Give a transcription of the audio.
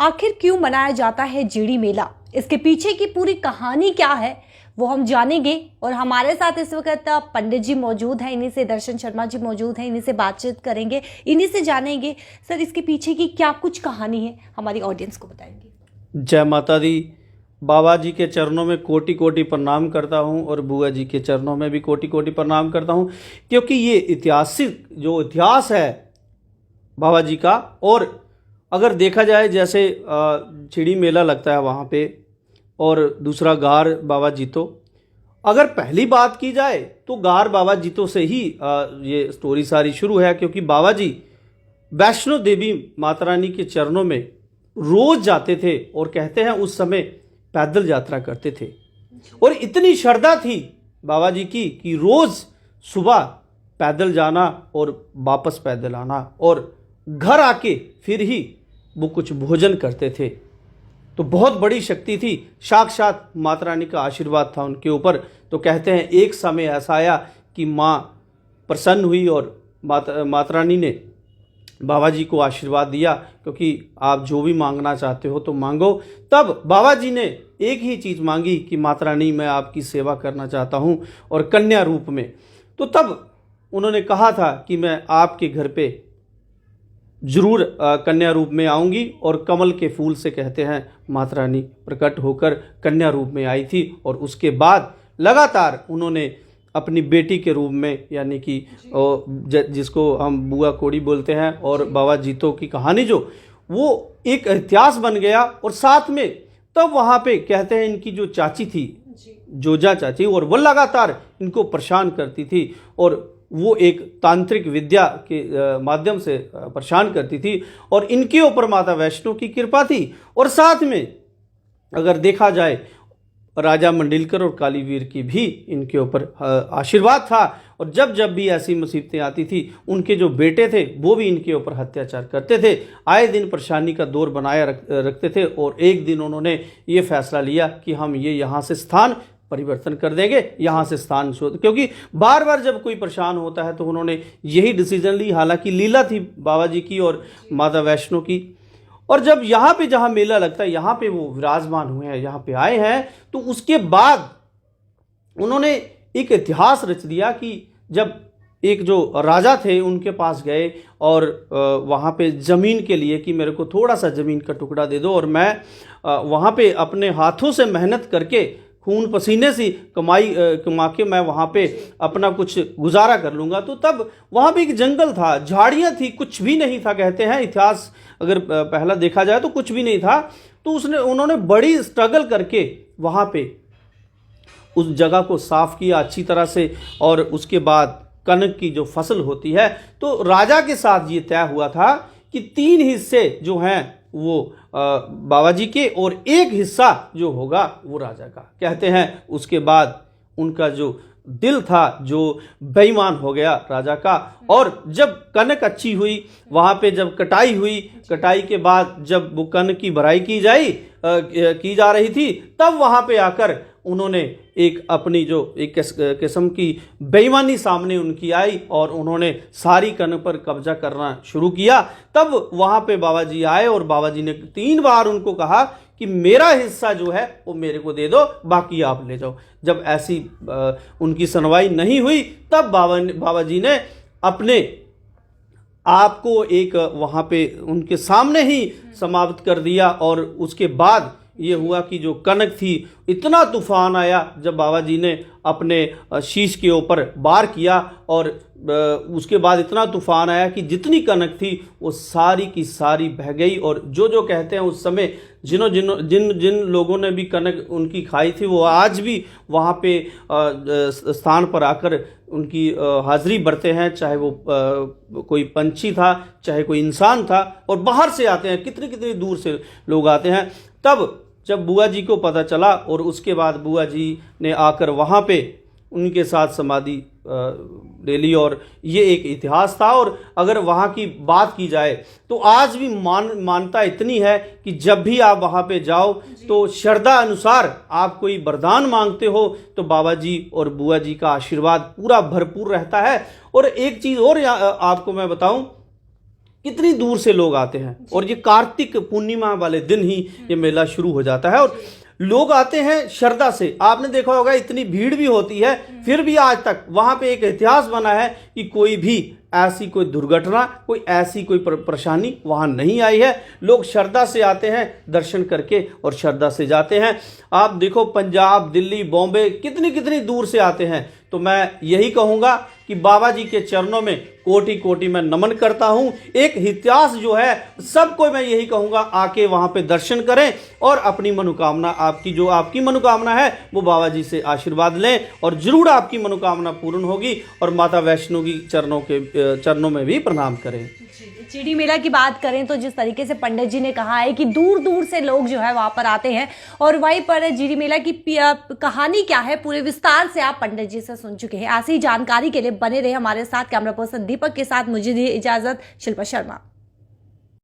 आखिर क्यों मनाया जाता है जीड़ी मेला, इसके पीछे की पूरी कहानी क्या है वो हम जानेंगे। और हमारे साथ इस वक्त पंडित जी मौजूद हैं, इन्हीं से दर्शन शर्मा जी मौजूद हैं, इन्हीं से बातचीत करेंगे, इन्हीं से जानेंगे सर इसके पीछे की क्या कुछ कहानी है, हमारी ऑडियंस को बताएंगे। जय माता दी। बाबा जी के चरणों में कोटि कोटि प्रणाम करता हूं और बुआ जी के चरणों में भी कोटि कोटि प्रणाम करता हूं, क्योंकि ये ऐतिहासिक जो इतिहास है बाबा जी का। और अगर देखा जाए जैसे छिड़ी मेला लगता है वहाँ पे, और दूसरा गार बाबा जीतो। अगर पहली बात की जाए तो गार बाबा जीतो से ही ये स्टोरी सारी शुरू है, क्योंकि बाबा जी वैष्णो देवी माता रानी के चरणों में रोज जाते थे और कहते हैं उस समय पैदल यात्रा करते थे। और इतनी श्रद्धा थी बाबा जी की कि रोज सुबह पैदल जाना और वापस पैदल आना, और घर आके फिर ही वो कुछ भोजन करते थे। तो बहुत बड़ी शक्ति थी, साक्षात माता रानी का आशीर्वाद था उनके ऊपर। तो कहते हैं एक समय ऐसा आया कि माँ प्रसन्न हुई और माता रानी ने बाबा जी को आशीर्वाद दिया, क्योंकि आप जो भी मांगना चाहते हो तो मांगो। तब बाबा जी ने एक ही चीज़ मांगी कि माता रानी मैं आपकी सेवा करना चाहता हूँ, और कन्या रूप में। तो तब उन्होंने कहा था कि मैं आपके घर पे जरूर कन्या रूप में आऊँगी, और कमल के फूल से कहते हैं माता रानी प्रकट होकर कन्या रूप में आई थी। और उसके बाद लगातार उन्होंने अपनी बेटी के रूप में, यानी कि जिसको हम बुआ कोड़ी बोलते हैं, और बाबा जीतो की कहानी जो वो एक इतिहास बन गया। और साथ में तब वहाँ पे कहते हैं इनकी जो चाची थी, जोजा चाची, और वो लगातार इनको परेशान करती थी, और वो एक तांत्रिक विद्या के माध्यम से परेशान करती थी, और इनके ऊपर माता वैष्णो की कृपा थी। और साथ में अगर देखा जाए राजा मंडलकर और कालीवीर की भी इनके ऊपर आशीर्वाद था। और जब जब भी ऐसी मुसीबतें आती थी, उनके जो बेटे थे वो भी इनके ऊपर अत्याचार करते थे, आए दिन परेशानी का दौर बनाए रखते थे। और एक दिन उन्होंने ये फैसला लिया कि हम ये यहाँ से स्थान परिवर्तन कर देंगे, यहाँ से स्थान शोध, क्योंकि बार बार जब कोई परेशान होता है तो उन्होंने यही डिसीजन ली। हालांकि लीला थी बाबा जी की और माता वैष्णो की। और जब यहाँ पे जहाँ मेला लगता है यहाँ पे वो विराजमान हुए हैं, यहाँ पे आए हैं, तो उसके बाद उन्होंने एक इतिहास रच दिया कि जब एक जो राजा थे उनके पास गए और वहाँ पे ज़मीन के लिए कि मेरे को थोड़ा सा ज़मीन का टुकड़ा दे दो, और मैं वहाँ पे अपने हाथों से मेहनत करके खून पसीने से कमा के मैं वहाँ पे अपना कुछ गुजारा कर लूँगा। तो तब वहाँ पे एक जंगल था, झाड़ियाँ थी, कुछ भी नहीं था। कहते हैं इतिहास अगर पहला देखा जाए तो कुछ भी नहीं था। तो उन्होंने बड़ी स्ट्रगल करके वहाँ पे उस जगह को साफ किया अच्छी तरह से, और उसके बाद कनक की जो फसल होती है, तो राजा के साथ ये तय हुआ था कि 3 हिस्से जो हैं वो बाबा जी के, और 1 हिस्सा जो होगा वो राजा का। कहते हैं उसके बाद उनका जो दिल था जो बेईमान हो गया राजा का। और जब कनक अच्छी हुई, वहाँ पे जब कटाई हुई, कटाई के बाद जब वो कनक की भराई की जा रही थी, तब वहाँ पे आकर उन्होंने एक अपनी जो एक किस्म की बेईमानी सामने उनकी आई, और उन्होंने सारी कनक पर कब्जा करना शुरू किया। तब वहाँ पे बाबा जी आए और बाबा जी ने 3 बार उनको कहा कि मेरा हिस्सा जो है वो मेरे को दे दो, बाकी आप ले जाओ। जब ऐसी उनकी सुनवाई नहीं हुई, तब बाबा जी ने अपने आपको एक वहाँ पे उनके सामने ही समाप्त कर दिया। और उसके बाद ये हुआ कि जो कनक थी, इतना तूफान आया जब बाबा जी ने अपने शीश के ऊपर वार किया, और उसके बाद इतना तूफान आया कि जितनी कनक थी वो सारी की सारी बह गई। और जो कहते हैं उस समय जिन लोगों ने भी कनक उनकी खाई थी, वो आज भी वहाँ पे स्थान पर आकर उनकी हाजिरी बरते हैं, चाहे वो कोई पंछी था, चाहे कोई इंसान था। और बाहर से आते हैं, कितनी कितनी दूर से लोग आते हैं। तब जब बुआ जी को पता चला, और उसके बाद बुआ जी ने आकर वहाँ पे उनके साथ समाधि ले ली, और ये एक इतिहास था। और अगर वहाँ की बात की जाए तो आज भी मान्यता इतनी है कि जब भी आप वहाँ पे जाओ तो श्रद्धा अनुसार आप कोई वरदान मांगते हो तो बाबा जी और बुआ जी का आशीर्वाद पूरा भरपूर रहता है। और एक चीज़ और आपको मैं बताऊं कितनी दूर से लोग आते हैं और ये कार्तिक पूर्णिमा वाले दिन ही ये मेला शुरू हो जाता है और लोग आते हैं श्रद्धा से। आपने देखा होगा इतनी भीड़ भी होती है, फिर भी आज तक वहां पे एक इतिहास बना है कि कोई भी ऐसी कोई दुर्घटना, कोई ऐसी कोई परेशानी वहां नहीं आई है। लोग श्रद्धा से आते हैं, दर्शन करके और श्रद्धा से जाते हैं। आप देखो पंजाब, दिल्ली, बॉम्बे कितनी कितनी दूर से आते हैं। तो मैं यही कहूँगा कि बाबा जी के चरणों में कोटि कोटि मैं नमन करता हूँ। एक इतिहास जो है सबको मैं यही कहूँगा आके वहाँ पे दर्शन करें और अपनी मनोकामना, आपकी मनोकामना है वो बाबा जी से आशीर्वाद लें और जरूर आपकी मनोकामना पूर्ण होगी और माता वैष्णो की चरणों में भी प्रणाम करें। जीडी मेला की बात करें तो जिस तरीके से पंडित जी ने कहा है कि दूर दूर से लोग जो है वहां पर आते हैं और वहीं पर जीडी मेला की कहानी क्या है पूरे विस्तार से आप पंडित जी से सुन चुके हैं। ऐसी जानकारी के लिए बने रहे हमारे साथ। कैमरा पर्सन दीपक के साथ मुझे दी इजाजत, शिल्पा शर्मा।